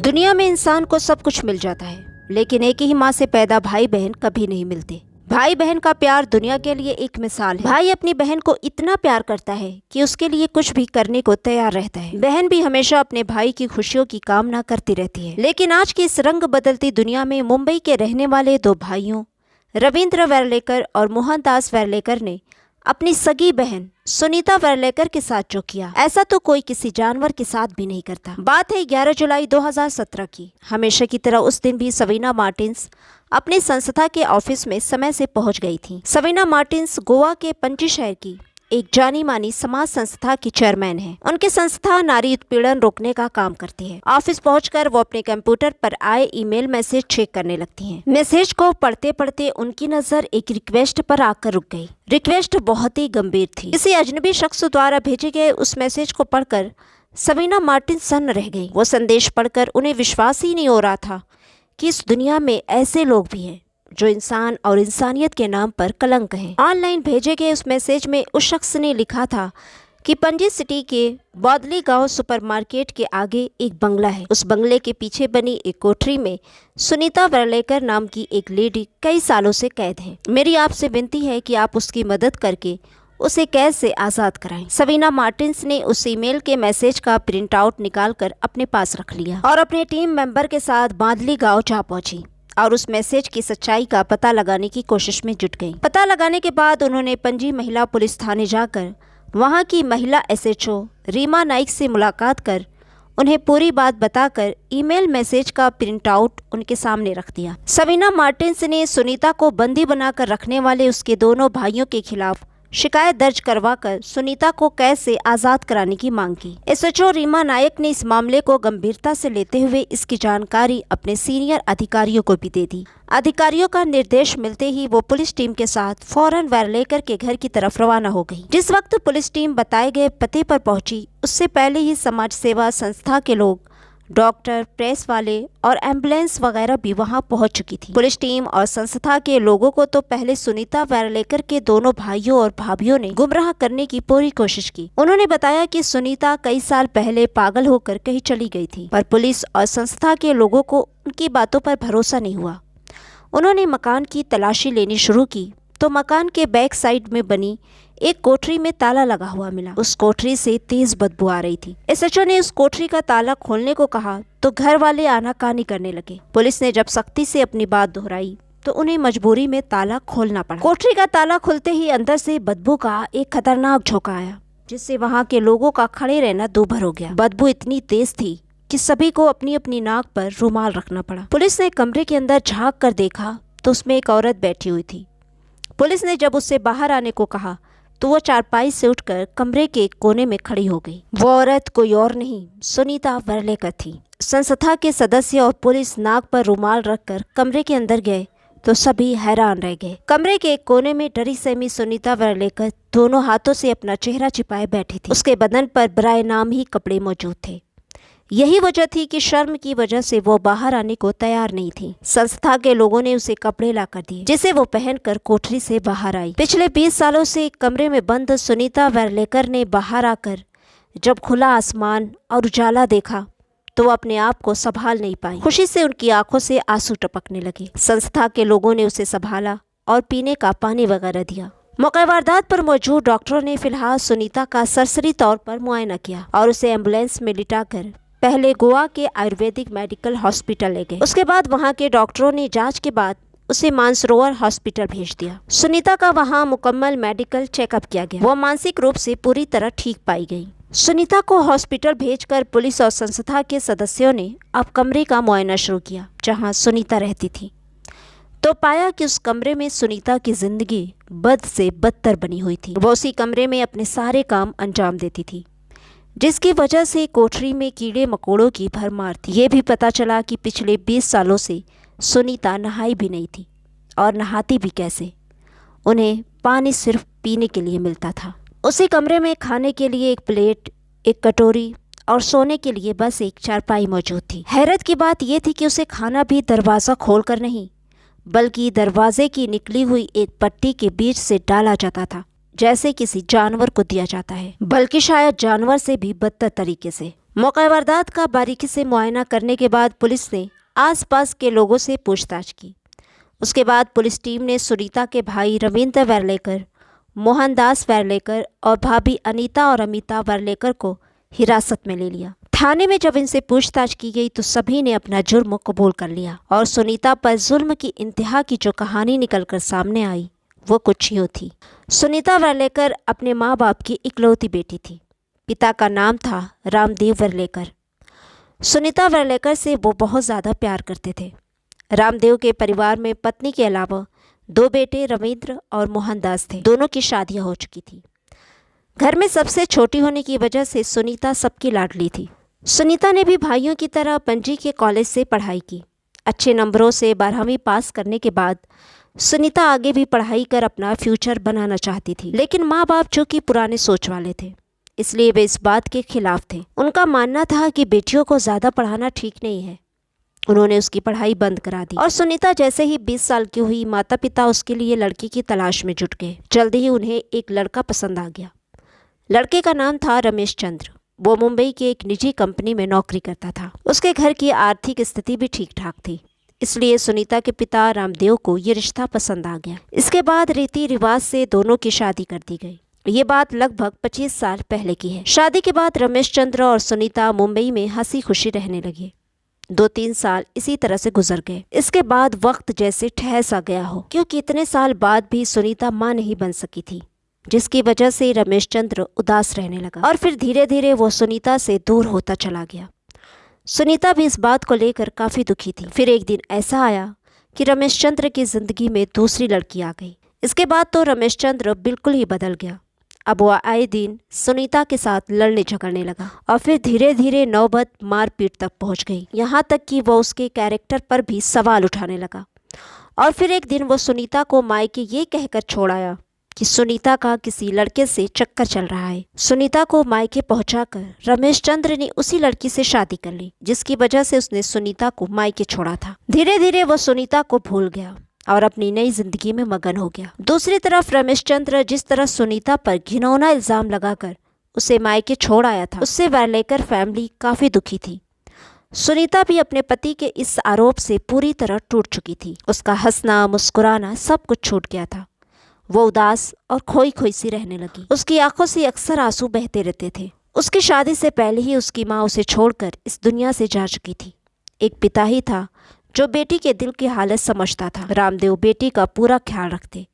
दुनिया में इंसान को सब कुछ मिल जाता है, लेकिन एक ही माँ से पैदा भाई बहन कभी नहीं मिलते। भाई बहन का प्यार दुनिया के लिए एक मिसाल है। भाई अपनी बहन को इतना प्यार करता है कि उसके लिए कुछ भी करने को तैयार रहता है। बहन भी हमेशा अपने भाई की खुशियों की कामना करती रहती है। लेकिन आज की इस रंग बदलती दुनिया में मुंबई के रहने वाले दो भाइयों रविंद्र वेर्लेकर और मोहनदास वेर्लेकर ने अपनी सगी बहन सुनीता वेर्लेकर के साथ जो किया, ऐसा तो कोई किसी जानवर के साथ भी नहीं करता। बात है 11 जुलाई 2017 की। हमेशा की तरह उस दिन भी सवीना मार्टिन्स अपनी संस्था के ऑफिस में समय से पहुंच गई थी। सवीना मार्टिन्स गोवा के पणजी शहर की एक जानी मानी समाज संस्था की चेयरमैन है। उनकी संस्था नारी उत्पीड़न रोकने का काम करती है। ऑफिस पहुंचकर वो अपने कंप्यूटर पर आए ईमेल मैसेज चेक करने लगती हैं। मैसेज को पढ़ते पढ़ते उनकी नजर एक रिक्वेस्ट पर आकर रुक गई। रिक्वेस्ट बहुत ही गंभीर थी। किसी अजनबी शख्स द्वारा भेजे गए उस मैसेज को पढ़कर सवीना मार्टिन सन्न रह गई। वो संदेश पढ़कर उन्हें विश्वास ही नहीं हो रहा था कि इस दुनिया में ऐसे लोग भी हैं जो इंसान और इंसानियत के नाम पर कलंक हैं। ऑनलाइन भेजे गए उस मैसेज में उस शख्स ने लिखा था कि पणजी सिटी के बौदली गांव सुपरमार्केट के आगे एक बंगला है। उस बंगले के पीछे बनी एक कोठरी में सुनीता वेर्लेकर नाम की एक लेडी कई सालों से कैद है। मेरी आपसे विनती है कि आप उसकी मदद करके उसे कैद से आज़ाद कराएं। सवीना मार्टिन्स ने उस ईमेल के मैसेज का प्रिंट आउट निकालकर अपने पास रख लिया और अपने टीम मेंबर के साथ बादली गांव जा पहुंची और उस मैसेज की सच्चाई का पता लगाने की कोशिश में जुट गई। पता लगाने के बाद उन्होंने पणजी महिला पुलिस थाने जाकर वहां की महिला एसएचओ रीमा नाइक से मुलाकात कर उन्हें पूरी बात बताकर ईमेल मैसेज का प्रिंट आउट उनके सामने रख दिया। सवीना मार्टिन्स ने सुनीता को बंदी बनाकर रखने वाले उसके दोनों भाइयों के खिलाफ शिकायत दर्ज करवाकर सुनीता को कैद से आज़ाद कराने की मांग की। एसएचओ रीमा नायक ने इस मामले को गंभीरता से लेते हुए इसकी जानकारी अपने सीनियर अधिकारियों को भी दे दी। अधिकारियों का निर्देश मिलते ही वो पुलिस टीम के साथ फौरन वेर्लेकर के घर की तरफ रवाना हो गई। जिस वक्त पुलिस टीम बताए गए पते पर पहुंची, उससे पहले ही समाज सेवा संस्था के लोग, डॉक्टर, प्रेस वाले और एम्बुलेंस वगैरह भी वहां पहुंच चुकी थी। पुलिस टीम और संस्था के लोगों को तो पहले सुनीता वेर्लेकर के दोनों भाइयों और भाभियों ने गुमराह करने की पूरी कोशिश की। उन्होंने बताया कि सुनीता कई साल पहले पागल होकर कहीं चली गई थी, पर पुलिस और संस्था के लोगों को उनकी बातों पर भरोसा नहीं हुआ। उन्होंने मकान की तलाशी लेनी शुरू की तो मकान के बैक साइड में बनी एक कोठरी में ताला लगा हुआ मिला। उस कोठरी से तेज बदबू आ रही थी। एसएचओ ने उस कोठरी का ताला खोलने को कहा तो घर वाले आनाकानी करने लगे। पुलिस ने जब सख्ती से अपनी बात दोहराई तो उन्हें मजबूरी में ताला खोलना पड़ा। कोठरी का ताला खुलते ही अंदर से बदबू का एक खतरनाक झोंका आया, जिससे वहाँ के लोगों का खड़े रहना दूभर हो गया। बदबू इतनी तेज थी कि सभी को अपनी अपनी नाक पर रुमाल रखना पड़ा। पुलिस ने कमरे के अंदर झाँक कर देखा तो उसमें एक औरत बैठी हुई थी। पुलिस ने जब उससे बाहर आने को कहा तो वो चारपाई से उठकर कमरे के एक कोने में खड़ी हो गई। वो औरत कोई और नहीं, सुनीता वेर्लेकर थी। संस्था के सदस्य और पुलिस नाक पर रुमाल रखकर कमरे के अंदर गए तो सभी हैरान रह गए। कमरे के एक कोने में डरी सहमी सुनीता वेर्लेकर दोनों हाथों से अपना चेहरा छिपाए बैठी थी। उसके बदन पर बराए नाम ही कपड़े मौजूद थे। यही वजह थी कि शर्म की वजह से वो बाहर आने को तैयार नहीं थी। संस्था के लोगों ने उसे कपड़े ला कर दिए, जिसे वो पहनकर कोठरी से बाहर आई। पिछले 20 सालों से कमरे में बंद सुनीता वेर्लेकर ने बाहर आकर जब खुला आसमान और उजाला देखा तो वो अपने आप को संभाल नहीं पाई। खुशी से उनकी आंखों से आंसू टपकने लगे। संस्था के लोगों ने उसे संभाला और पीने का पानी वगैरह दिया। मौके वारदात पर मौजूद डॉक्टरों ने फिलहाल सुनीता का सरसरी तौर पर मुआयना किया और उसे एम्बुलेंस में लिटाकर पहले गोवा के आयुर्वेदिक मेडिकल हॉस्पिटल ले गए। उसके बाद वहां के डॉक्टरों ने जांच के बाद उसे मानसरोवर हॉस्पिटल भेज दिया। सुनीता का वहां मुकम्मल मेडिकल चेकअप किया गया। वो मानसिक रूप से पूरी तरह ठीक पाई गई। सुनीता को हॉस्पिटल भेजकर पुलिस और संस्था के सदस्यों ने अब कमरे का मुआयना शुरू किया जहाँ सुनीता रहती थी, तो पाया कि उस कमरे में सुनीता की जिंदगी बद से बदतर बनी हुई थी। वो उसी कमरे में अपने सारे काम अंजाम देती थी, जिसकी वजह से कोठरी में कीड़े मकोड़ों की भरमार थी। ये भी पता चला कि पिछले 20 सालों से सुनीता नहाई भी नहीं थी, और नहाती भी कैसे। उन्हें पानी सिर्फ पीने के लिए मिलता था। उसी कमरे में खाने के लिए एक प्लेट, एक कटोरी और सोने के लिए बस एक चारपाई मौजूद थी। हैरत की बात यह थी कि उसे खाना भी दरवाज़ा खोलकर नहीं, बल्कि दरवाजे की निकली हुई एक पट्टी के बीच से डाला जाता था, जैसे किसी जानवर को दिया जाता है, बल्कि शायद जानवर से भी बदतर तरीके से। मौका वारदात का बारीकी से मुआयना करने के बाद पुलिस ने आसपास के लोगों से पूछताछ की। उसके बाद पुलिस टीम ने सुनीता के भाई रविंद्र वर्लेकर, मोहनदास वर्लेकर और भाभी अनीता और अमिता वर्लेकर को हिरासत में ले लिया। थाने में जब इनसे पूछताछ की गई तो सभी ने अपना जुर्म कबूल कर लिया और सुनीता पर जुल्म की इंतहा की जो कहानी निकलकर सामने आई वो कुछ यूँ थी। सुनीता वर्लेकर अपने माँ बाप की इकलौती बेटी थी। पिता का नाम था रामदेव वर्लेकर। सुनीता वर्लेकर से वो बहुत ज़्यादा प्यार करते थे। रामदेव के परिवार में पत्नी के अलावा 2 बेटे रविंद्र और मोहनदास थे। दोनों की शादियां हो चुकी थी। घर में सबसे छोटी होने की वजह से सुनीता सबकी लाडली थी। सुनीता ने भी भाइयों की तरह पणजी के कॉलेज से पढ़ाई की। अच्छे नंबरों से 12वीं पास करने के बाद सुनीता आगे भी पढ़ाई कर अपना फ्यूचर बनाना चाहती थी, लेकिन माँ बाप जो कि पुराने सोच वाले थे, इसलिए वे इस बात के खिलाफ थे। उनका मानना था कि बेटियों को ज़्यादा पढ़ाना ठीक नहीं है। उन्होंने उसकी पढ़ाई बंद करा दी और सुनीता जैसे ही 20 साल की हुई, माता पिता उसके लिए लड़की की तलाश में जुट गए। जल्द ही उन्हें एक लड़का पसंद आ गया। लड़के का नाम था रमेश चंद्र। वो मुंबई के एक निजी कंपनी में नौकरी करता था। उसके घर की आर्थिक स्थिति भी ठीक ठाक थी, इसलिए सुनीता के पिता रामदेव को ये रिश्ता पसंद आ गया। इसके बाद रीति रिवाज से दोनों की शादी कर दी गई। ये बात लगभग 25 साल पहले की है। शादी के बाद रमेश चंद्र और सुनीता मुंबई में हंसी खुशी रहने लगे। 2-3 साल इसी तरह से गुजर गए। इसके बाद वक्त जैसे ठहर सा गया हो, क्योंकि इतने साल बाद भी सुनीता मां नहीं बन सकी थी, जिसकी वजह से रमेश चंद्र उदास रहने लगा और फिर धीरे धीरे वो सुनीता से दूर होता चला गया। सुनीता भी इस बात को लेकर काफी दुखी थी। फिर एक दिन ऐसा आया कि रमेश चंद्र की जिंदगी में दूसरी लड़की आ गई। इसके बाद तो रमेश चंद्र बिल्कुल ही बदल गया। अब वह आए दिन सुनीता के साथ लड़ने झगड़ने लगा और फिर धीरे धीरे नौबत मारपीट तक पहुंच गई। यहाँ तक कि वह उसके कैरेक्टर पर भी सवाल उठाने लगा। और फिर एक दिन वो सुनीता को मायके ये कहकर छोड़ आया कि सुनीता का किसी लड़के से चक्कर चल रहा है। सुनीता को मायके पहुंचाकर रमेश चंद्र ने उसी लड़की से शादी कर ली, जिसकी वजह से उसने सुनीता को मायके छोड़ा था। धीरे धीरे वो सुनीता को भूल गया और अपनी नई जिंदगी में मगन हो गया। दूसरी तरफ रमेश चंद्र जिस तरह सुनीता पर घिनौना इल्जाम लगाकर उसे मायके छोड़ आया था, उससे वर्लेकर फैमिली काफी दुखी थी। सुनीता भी अपने पति के इस आरोप से पूरी तरह टूट चुकी थी। उसका हंसना मुस्कुराना सब कुछ छूट गया था। वो उदास और खोई खोई सी रहने लगी। उसकी आंखों से अक्सर आंसू बहते रहते थे। उसकी शादी से पहले ही उसकी माँ उसे छोड़कर इस दुनिया से जा चुकी थी। एक पिता ही था जो बेटी के दिल की हालत समझता था। रामदेव बेटी का पूरा ख्याल रखते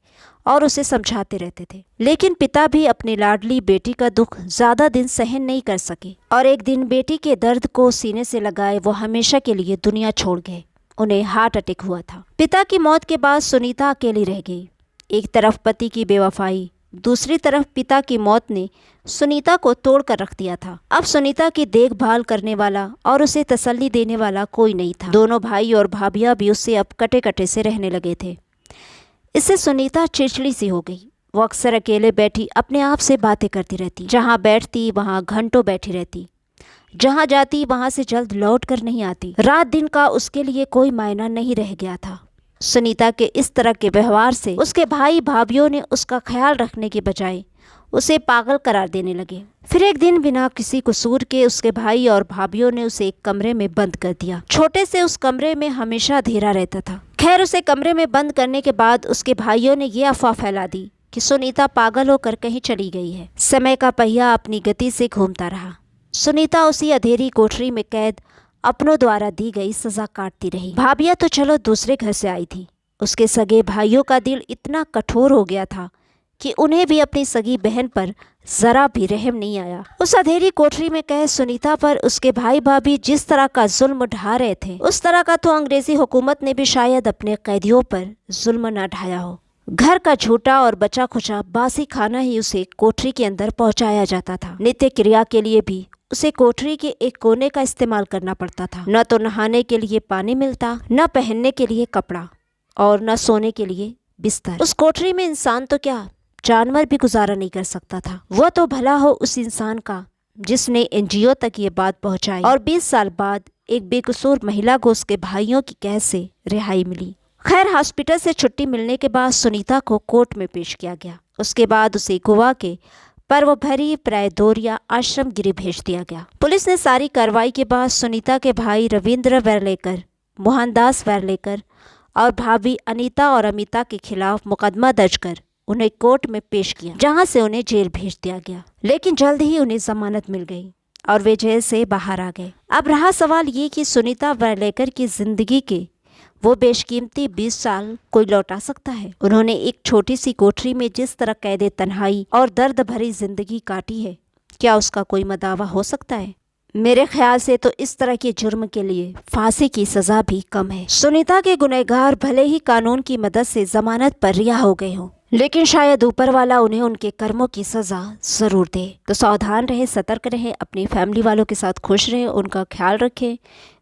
और उसे समझाते रहते थे, लेकिन पिता भी अपनी लाडली बेटी का दुख ज्यादा दिन सहन नहीं कर सके और एक दिन बेटी के दर्द को सीने से लगाए वो हमेशा के लिए दुनिया छोड़ गए। उन्हें हार्ट अटैक हुआ था। पिता की मौत के बाद सुनीता अकेली रह गई। एक तरफ पति की बेवफाई, दूसरी तरफ पिता की मौत ने सुनीता को तोड़ कर रख दिया था। अब सुनीता की देखभाल करने वाला और उसे तसल्ली देने वाला कोई नहीं था। दोनों भाई और भाभियां भी उससे अब कटे कटे से रहने लगे थे। इससे सुनीता चिड़चिड़ी सी हो गई। वो अक्सर अकेले बैठी अपने आप से बातें करती रहती। जहाँ बैठती वहाँ घंटों बैठी रहती। जहाँ जाती वहाँ से जल्द लौट कर नहीं आती। रात दिन का उसके लिए कोई मायना नहीं रह गया था। सुनीता के इस तरह के व्यवहार से उसके भाई भाभियों ने उसका ख्याल रखने के बजाय उसे पागल करार देने लगे। फिर एक दिन बिना किसी कसूर के उसके भाई और भाभियों ने उसे एक कमरे में बंद कर दिया। छोटे से उस कमरे में हमेशा अंधेरा रहता था। खैर, उसे कमरे में बंद करने के बाद उसके भाइयों ने ये अफवाह फैला दी कि सुनीता पागल होकर कहीं चली गई है। समय का पहिया अपनी गति से घूमता रहा। सुनीता उसी अंधेरी कोठरी में कैद अपनों द्वारा दी गई सजा काटती रही। भाभिया तो चलो दूसरे घर से आई थी, उसके सगे भाइयों का दिल इतना कठोर हो गया था कि उन्हें भी अपनी सगी बहन पर जरा भी रहम नहीं आया। उस अंधेरी कोठरी में कैद सुनीता पर उसके भाई भाभी जिस तरह का जुल्म ढा रहे थे, उस तरह का तो अंग्रेजी हुकूमत ने भी शायद अपने कैदियों पर जुल्म न ढाया हो। घर का झूठा और बचा खुचा बासी खाना ही उसे कोठरी के अंदर पहुंचाया जाता था। नित्य क्रिया के लिए भी उसे कोठरी के एक कोने का इस्तेमाल करना पड़ता था। न तो नहाने के लिए पानी मिलता, न पहनने के लिए कपड़ा और न सोने के लिए बिस्तर। उस कोठरी में इंसान तो क्या, जानवर भी गुजारा नहीं कर सकता था। वह तो भला हो उस इंसान का जिसने एनजीओ तक ये बात पहुंचाई और 20 साल बाद एक बेकसूर महिला को उसके भाइयों की कैद से रिहाई मिली। खैर, हॉस्पिटल से छुट्टी मिलने के बाद सुनीता को कोर्ट में पेश किया गया। उसके बाद उसे गोवा के पर वो भरी प्रायदोरिया आश्रम गिरी भेज दिया गया। पुलिस ने सारी कार्रवाई के बाद सुनीता के भाई रविंद्र वेर्लेकर, मोहनदास वेर्लेकर और भाभी अनीता और अमिता के खिलाफ मुकदमा दर्ज कर उन्हें कोर्ट में पेश किया, जहां से उन्हें जेल भेज दिया गया। लेकिन जल्द ही उन्हें जमानत मिल गई और वे जेल से बाहर आ गए। अब रहा सवाल ये कि सुनीता वेर्लेकर की जिंदगी के वो बेशकीमती 20 साल कोई लौटा सकता है? उन्होंने एक छोटी सी कोठरी में जिस तरह कैदे तन्हाई और दर्द भरी जिंदगी काटी है, क्या उसका कोई मदावा हो सकता है? मेरे ख्याल से तो इस तरह के जुर्म के लिए फांसी की सजा भी कम है। सुनीता के गुनहगार भले ही कानून की मदद से जमानत पर रिहा हो गए हों, लेकिन शायद ऊपर वाला उन्हें उनके कर्मों की सजा जरूर दे। तो सावधान रहे, सतर्क रहे, अपनी फैमिली वालों के साथ खुश रहे, उनका ख्याल रखें।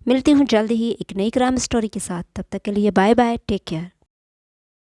मिलती हूँ जल्द ही एक नई क्राइम स्टोरी के साथ। तब तक के लिए बाय बाय, टेक केयर।